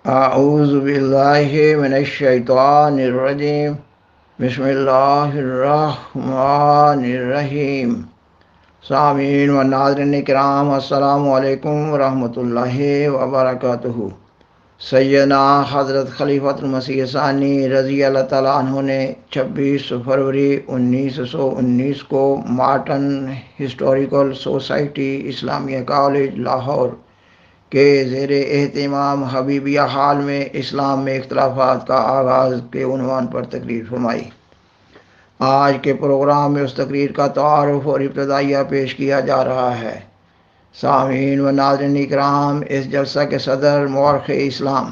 اعوذ باللہ من الشیطان الرجیم بسم اللہ الرحمن الرحیم۔ سامعین و ناظرین کرام، السلام علیکم ورحمۃ اللہ وبرکاتہ۔ سیدنا حضرت خلیفۃ المسیح ثانی رضی اللہ تعالیٰ عنہ نے 26 فروری 1919 کو مارٹن ہسٹوریکل سوسائٹی اسلامیہ کالج لاہور کے زیر اہتمام حبیبیہ ہال میں اسلام میں اختلافات کا آغاز کے عنوان پر تقریر فرمائی۔ آج کے پروگرام میں اس تقریر کا تعارف اور ابتدائیہ پیش کیا جا رہا ہے۔ سامعین و ناظرین اکرام، اس جلسہ کے صدر مورخ اسلام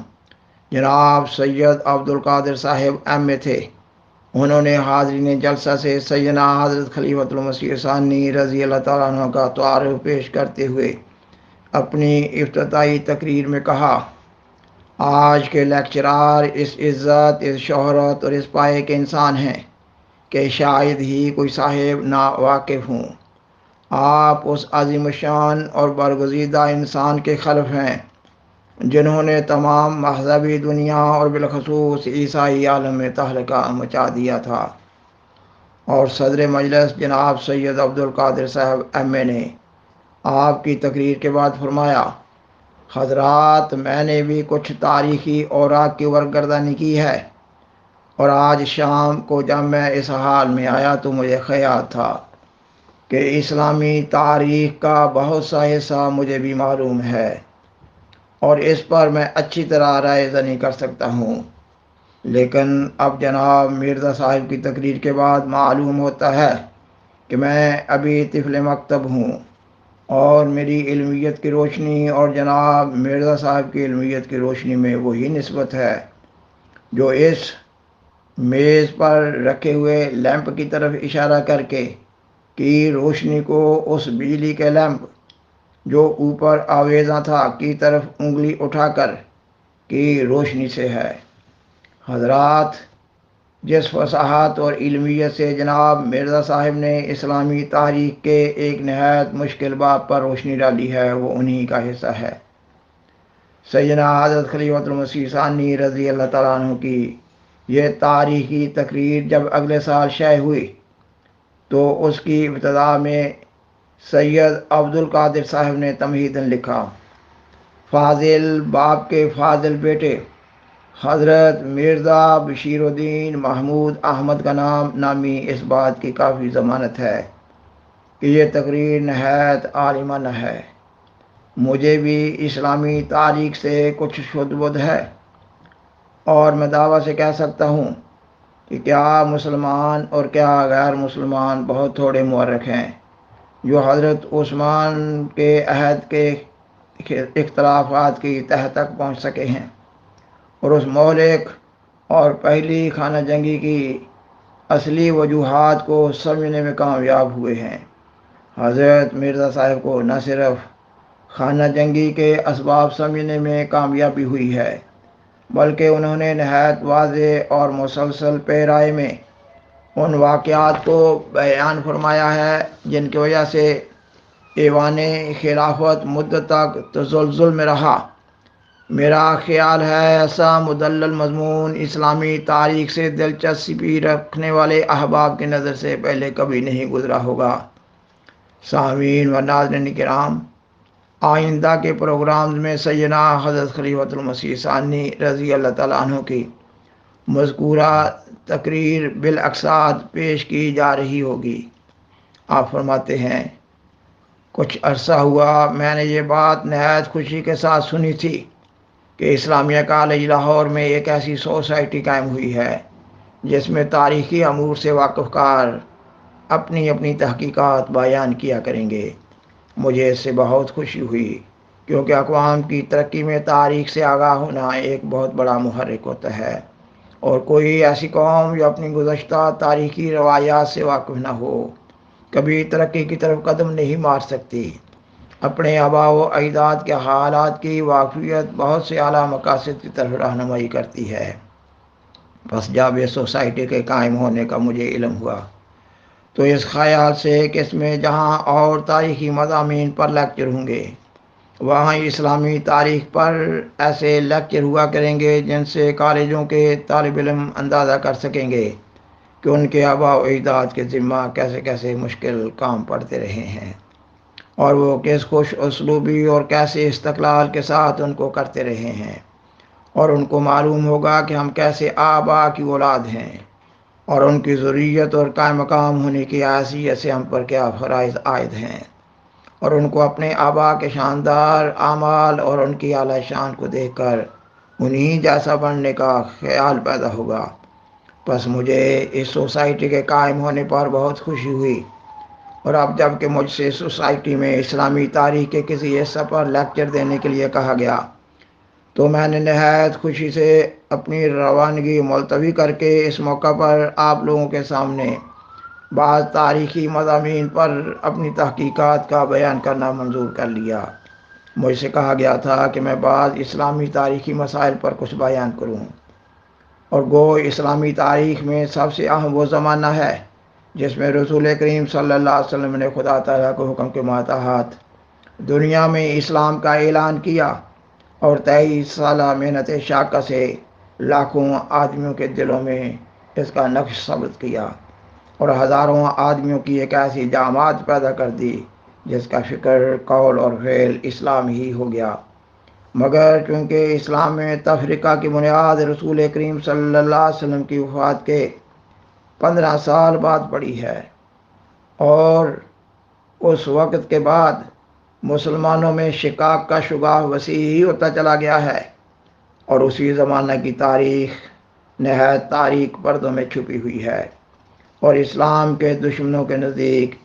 جناب سید عبدالقادر صاحب ایم اے تھے۔ انہوں نے حاضرین جلسہ سے سیدنا حضرت خلیفۃ المسیح ثانی رضی اللہ تعالیٰ عنہ کا تعارف پیش کرتے ہوئے اپنی افتتاحی تقریر میں کہا: آج کے لیکچرار اس عزت، اس شہرت اور اس پائے کے انسان ہیں کہ شاید ہی کوئی صاحب نا واقف ہوں۔ آپ اس عظیم الشان اور برگزیدہ انسان کے خلف ہیں جنہوں نے تمام مذہبی دنیا اور بالخصوص عیسائی عالم میں تہلکہ مچا دیا تھا۔ اور صدر مجلس جناب سید عبدالقادر صاحب ایم اے نے آپ کی تقریر کے بعد فرمایا: حضرات، میں نے بھی کچھ تاریخی اوراق کی ورقگردانی کی ہے، اور آج شام کو جب میں اس حال میں آیا تو مجھے خیال تھا کہ اسلامی تاریخ کا بہت سا حصہ مجھے بھی معلوم ہے اور اس پر میں اچھی طرح رائے زنی کر سکتا ہوں، لیکن اب جناب مرزا صاحب کی تقریر کے بعد معلوم ہوتا ہے کہ میں ابھی طفل مکتب ہوں، اور میری علمیت کی روشنی اور جناب مرزا صاحب کی علمیت کی روشنی میں وہی نسبت ہے جو اس میز پر رکھے ہوئے لیمپ کی طرف اشارہ کر کے کی روشنی کو اس بجلی کے لیمپ جو اوپر آویزاں تھا کی طرف انگلی اٹھا کر کی روشنی سے ہے۔ حضرات، جس فصاحت اور علمیت سے جناب مرزا صاحب نے اسلامی تاریخ کے ایک نہایت مشکل باب پر روشنی ڈالی ہے، وہ انہی کا حصہ ہے۔ سیدنا حضرت خلیفۃ المسیح ثانی رضی اللہ تعالیٰ عنہ کی یہ تاریخی تقریر جب اگلے سال شائع ہوئی تو اس کی ابتدا میں سید عبدالقادر صاحب نے تمہیداً لکھا: فاضل باپ کے فاضل بیٹے حضرت مرزا بشیر الدین محمود احمد کا نام نامی اس بات کی کافی ضمانت ہے کہ یہ تقریر نہایت عالمانہ ہے۔ مجھے بھی اسلامی تاریخ سے کچھ شد بدھ ہے، اور میں دعویٰ سے کہہ سکتا ہوں کہ کیا مسلمان اور کیا غیر مسلمان بہت تھوڑے مورخ ہیں جو حضرت عثمان کے عہد کے اختلافات کی تہ تک پہنچ سکے ہیں اور اس مہلک اور پہلی خانہ جنگی کی اصلی وجوہات کو سمجھنے میں کامیاب ہوئے ہیں۔ حضرت مرزا صاحب کو نہ صرف خانہ جنگی کے اسباب سمجھنے میں کامیابی ہوئی ہے، بلکہ انہوں نے نہایت واضح اور مسلسل پیرائی میں ان واقعات کو بیان فرمایا ہے جن کی وجہ سے ایوان خلافت مدت تک تزلزل میں رہا۔ میرا خیال ہے ایسا مدلل مضمون اسلامی تاریخ سے دلچسپی رکھنے والے احباب کی نظر سے پہلے کبھی نہیں گزرا ہوگا۔ سامعین و ناظرین کرام، آئندہ کے پروگرامز میں سیدنا حضرت خلیفۃ المسیح ثانی رضی اللہ تعالیٰ عنہ کی مذکورہ تقریر بالاقساط پیش کی جا رہی ہوگی۔ آپ فرماتے ہیں: کچھ عرصہ ہوا میں نے یہ بات نہایت خوشی کے ساتھ سنی تھی کہ اسلامیہ کالج لاہور میں ایک ایسی سوسائٹی قائم ہوئی ہے جس میں تاریخی امور سے واقف کار اپنی اپنی تحقیقات بیان کیا کریں گے۔ مجھے اس سے بہت خوشی ہوئی، کیونکہ اقوام کی ترقی میں تاریخ سے آگاہ ہونا ایک بہت بڑا محرک ہوتا ہے، اور کوئی ایسی قوم جو اپنی گزشتہ تاریخی روایات سے واقف نہ ہو کبھی ترقی کی طرف قدم نہیں مار سکتی۔ اپنے آباء و اجداد کے حالات کی واقفیت بہت سے اعلیٰ مقاصد کی طرف رہنمائی کرتی ہے۔ بس جب اس سوسائٹی کے قائم ہونے کا مجھے علم ہوا تو اس خیال سے کہ اس میں جہاں اور تاریخی مضامین پر لیکچر ہوں گے، وہاں اسلامی تاریخ پر ایسے لیکچر ہوا کریں گے جن سے کالجوں کے طالب علم اندازہ کر سکیں گے کہ ان کے آباء و اجداد کے ذمہ کیسے کیسے مشکل کام پڑتے رہے ہیں، اور وہ کس خوش اسلوبی اور کیسے استقلال کے ساتھ ان کو کرتے رہے ہیں، اور ان کو معلوم ہوگا کہ ہم کیسے آباء کی اولاد ہیں، اور ان کی ضروریت اور قائم مقام ہونے کی حیثیت سے ہم پر کیا فرائض عائد ہیں، اور ان کو اپنے آباء کے شاندار اعمال اور ان کی اعلیٰ شان کو دیکھ کر انہی جیسا بننے کا خیال پیدا ہوگا۔ بس مجھے اس سوسائٹی کے قائم ہونے پر بہت خوشی ہوئی، اور اب جب کہ مجھ سے سوسائٹی میں اسلامی تاریخ کے کسی حصہ پر لیکچر دینے کے لیے کہا گیا تو میں نے نہایت خوشی سے اپنی روانگی ملتوی کر کے اس موقع پر آپ لوگوں کے سامنے بعض تاریخی مضامین پر اپنی تحقیقات کا بیان کرنا منظور کر لیا۔ مجھ سے کہا گیا تھا کہ میں بعض اسلامی تاریخی مسائل پر کچھ بیان کروں، اور گو اسلامی تاریخ میں سب سے اہم وہ زمانہ ہے جس میں رسول کریم صلی اللہ علیہ وسلم نے خدا تعالیٰ کے حکم کے ماتحت دنیا میں اسلام کا اعلان کیا، اور 23 سالہ محنت شاقہ سے لاکھوں آدمیوں کے دلوں میں اس کا نقش ثبت کیا، اور ہزاروں آدمیوں کی ایک ایسی جماعت پیدا کر دی جس کا فکر، قول اور فعل اسلام ہی ہو گیا۔ مگر چونکہ اسلام میں تفرقہ کی بنیاد رسول کریم صلی اللہ علیہ وسلم کی وفات کے 15 سال بعد پڑی ہے، اور اس وقت کے بعد مسلمانوں میں شقاق کا شگاف وسیع ہی ہوتا چلا گیا ہے، اور اسی زمانہ کی تاریخ نہایت تاریک پردوں میں چھپی ہوئی ہے، اور اسلام کے دشمنوں کے نزدیک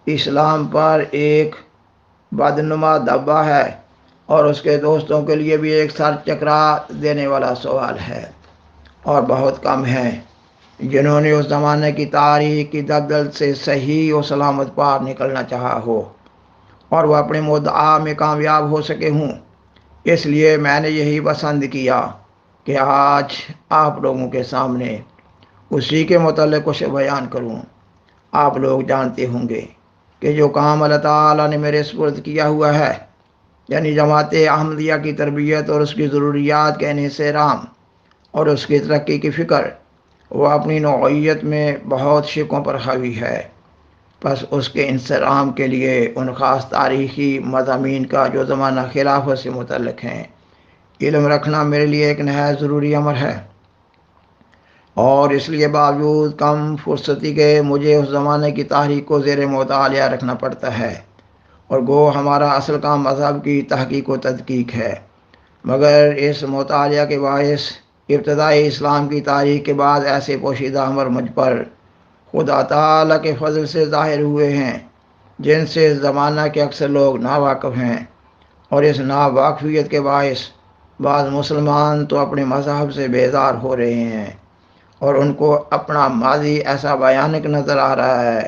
اسلام پر ایک بدنما دھبا ہے، اور اس کے دوستوں کے لیے بھی ایک سر چکرا دینے والا سوال ہے، اور بہت کم ہیں جنہوں نے اس زمانے کی تاریخ کی دلدل سے صحیح و سلامت پار نکلنا چاہا ہو، اور وہ اپنے مدعا میں کامیاب ہو سکے ہوں۔ اس لیے میں نے یہی پسند کیا کہ آج آپ لوگوں کے سامنے اسی کے متعلق کچھ بیان کروں۔ آپ لوگ جانتے ہوں گے کہ جو کام اللہ تعالیٰ نے میرے سپرد کیا ہوا ہے، یعنی جماعت احمدیہ کی تربیت اور اس کی ضروریات کے انحصار اور اس کی ترقی کی فکر، وہ اپنی نوعیت میں بہت شقوں پر حاوی ہے۔ پس اس کے انصرام کے لیے ان خاص تاریخی مضامین کا جو زمانہ خلافت سے متعلق ہیں علم رکھنا میرے لیے ایک نہایت ضروری امر ہے، اور اس لیے باوجود کم فرصتی کے مجھے اس زمانے کی تاریخ کو زیر مطالعہ رکھنا پڑتا ہے، اور گو ہمارا اصل کام مذہب کی تحقیق و تدقیق ہے، مگر اس مطالعہ کے باعث ابتدائی اسلام کی تاریخ کے بعد ایسے پوشیدہ امر مجھ پر خدا تعالیٰ کے فضل سے ظاہر ہوئے ہیں جن سے اس زمانہ کے اکثر لوگ ناواقف ہیں، اور اس ناواقفیت کے باعث بعض مسلمان تو اپنے مذہب سے بیزار ہو رہے ہیں، اور ان کو اپنا ماضی ایسا بھیانک نظر آ رہا ہے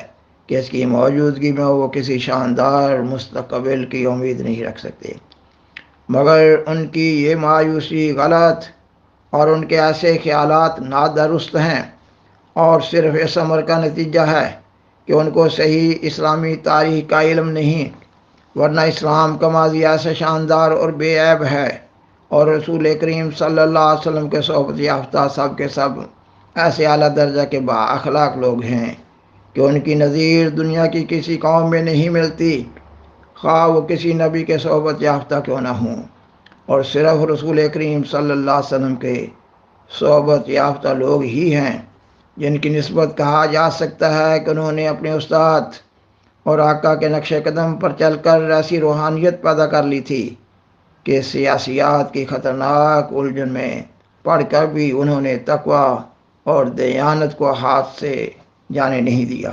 کہ اس کی موجودگی میں وہ کسی شاندار مستقبل کی امید نہیں رکھ سکتے۔ مگر ان کی یہ مایوسی غلط، اور ان کے ایسے خیالات نادرست ہیں، اور صرف اس امر کا نتیجہ ہے کہ ان کو صحیح اسلامی تاریخ کا علم نہیں، ورنہ اسلام کا ماضی ایسا شاندار اور بے عیب ہے، اور رسول کریم صلی اللہ علیہ وسلم کے صحبت یافتہ سب کے سب ایسے اعلیٰ درجہ کے با اخلاق لوگ ہیں کہ ان کی نظیر دنیا کی کسی قوم میں نہیں ملتی، خواہ وہ کسی نبی کے صحبت یافتہ کیوں نہ ہوں، اور صرف رسول کریم صلی اللہ علیہ وسلم کے صحبت یافتہ لوگ ہی ہیں جن کی نسبت کہا جا سکتا ہے کہ انہوں نے اپنے استاد اور آقا کے نقش قدم پر چل کر ایسی روحانیت پیدا کر لی تھی کہ سیاسیات کی خطرناک الجھن میں پڑھ کر بھی انہوں نے تقوی اور دیانت کو ہاتھ سے جانے نہیں دیا،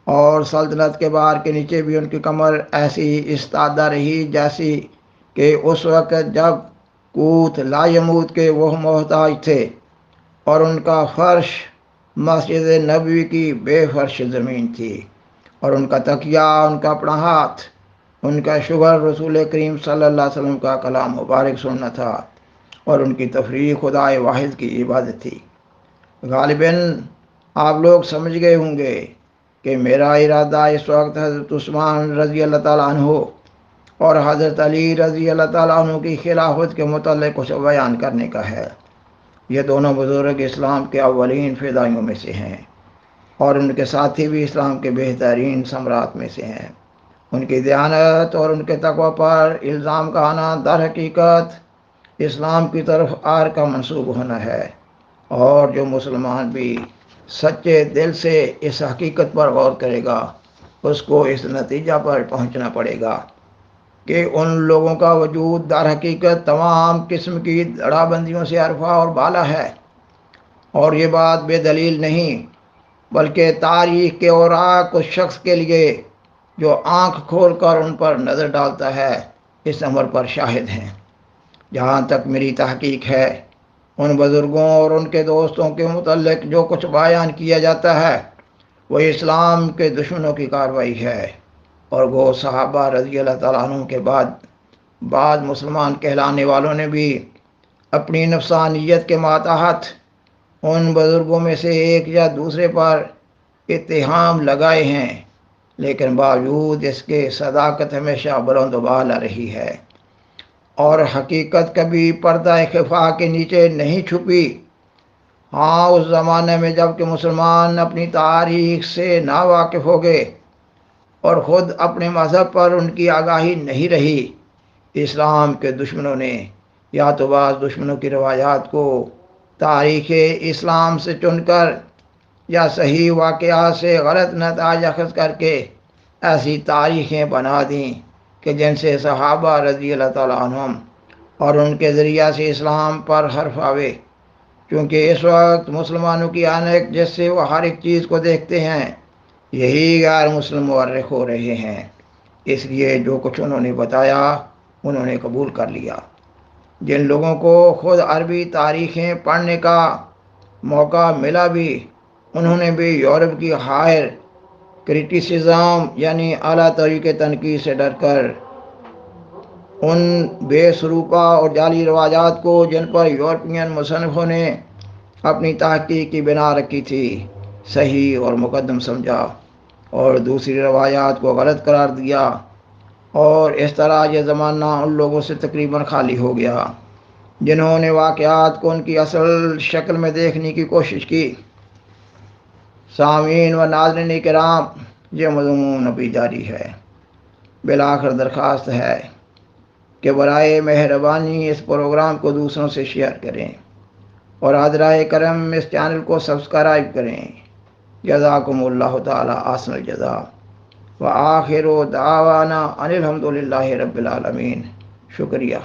اور سلطنت کے بار کے نیچے بھی ان کی کمر ایسی استادہ رہی جیسی کہ اس وقت جب کوت لا یموت کے وہ محتاج تھے، اور ان کا فرش مسجد نبوی کی بے فرش زمین تھی، اور ان کا تکیہ، ان کا اپنا ہاتھ، ان کا شوہر رسول کریم صلی اللہ علیہ وسلم کا کلام مبارک سننا تھا، اور ان کی تفریح خدائے واحد کی عبادت تھی۔ غالباً آپ لوگ سمجھ گئے ہوں گے کہ میرا ارادہ اس وقت حضرت عثمان رضی اللہ تعالیٰ عنہ اور حضرت علی رضی اللہ تعالیٰ عنہ کی خلافت کے متعلق کچھ بیان کرنے کا ہے۔ یہ دونوں بزرگ اسلام کے اولین فدائیوں میں سے ہیں، اور ان کے ساتھی بھی اسلام کے بہترین ثمرات میں سے ہیں۔ ان کی دیانت اور ان کے تقوی پر الزام کا آنا در حقیقت اسلام کی طرف آر کا منسوب ہونا ہے، اور جو مسلمان بھی سچے دل سے اس حقیقت پر غور کرے گا اس کو اس نتیجہ پر پہنچنا پڑے گا کہ ان لوگوں کا وجود در حقیقت تمام قسم کی دڑا بندیوں سے عرفہ اور بالا ہے، اور یہ بات بے دلیل نہیں بلکہ تاریخ کے اوراق اس شخص کے لیے جو آنکھ کھول کر ان پر نظر ڈالتا ہے اس امر پر شاہد ہیں۔ جہاں تک میری تحقیق ہے، ان بزرگوں اور ان کے دوستوں کے متعلق جو کچھ بیان کیا جاتا ہے وہ اسلام کے دشمنوں کی کارروائی ہے، اور وہ صحابہ رضی اللہ تعالیٰ عنہ کے بعد مسلمان کہلانے والوں نے بھی اپنی نفسانیت کے ماتحت ان بزرگوں میں سے ایک یا دوسرے پر اتہام لگائے ہیں، لیکن باوجود اس کے صداقت ہمیشہ بلند و بالا رہی ہے، اور حقیقت کبھی پردہ خفا کے نیچے نہیں چھپی۔ ہاں، اس زمانے میں جب کہ مسلمان اپنی تاریخ سے ناواقف ہو گئے اور خود اپنے مذہب پر ان کی آگاہی نہیں رہی، اسلام کے دشمنوں نے یا تو بعض دشمنوں کی روایات کو تاریخ اسلام سے چن کر یا صحیح واقعات سے غلط نتائج اخذ کر کے ایسی تاریخیں بنا دیں کہ جن سے صحابہ رضی اللہ تعالیٰ عنہم اور ان کے ذریعہ سے اسلام پر حرف آوے، کیونکہ اس وقت مسلمانوں کی آنکھ جس سے وہ ہر ایک چیز کو دیکھتے ہیں یہی غیر مسلم مورخ ہو رہے ہیں، اس لیے جو کچھ انہوں نے بتایا انہوں نے قبول کر لیا۔ جن لوگوں کو خود عربی تاریخیں پڑھنے کا موقع ملا بھی، انہوں نے بھی یورپ کی ہائر کرٹیسزم یعنی اعلیٰ طریقے تنقید سے ڈر کر ان بے سروپا اور جعلی روایات کو جن پر یورپین مصنفوں نے اپنی تحقیق کی بنا رکھی تھی صحیح اور مقدم سمجھا، اور دوسری روایات کو غلط قرار دیا، اور اس طرح یہ زمانہ ان لوگوں سے تقریباً خالی ہو گیا جنہوں نے واقعات کو ان کی اصل شکل میں دیکھنے کی کوشش کی۔ سامعین و ناظرین کرام، یہ مضمون ابھی جاری ہے۔ بالآخر درخواست ہے کہ برائے مہربانی اس پروگرام کو دوسروں سے شیئر کریں، اور حضرائے کرم اس چینل کو سبسکرائب کریں۔ جزاکم اللہ تعالی احسن الجزا، وآخر دعوانا ان الحمد للہ رب العالمین۔ شکریہ۔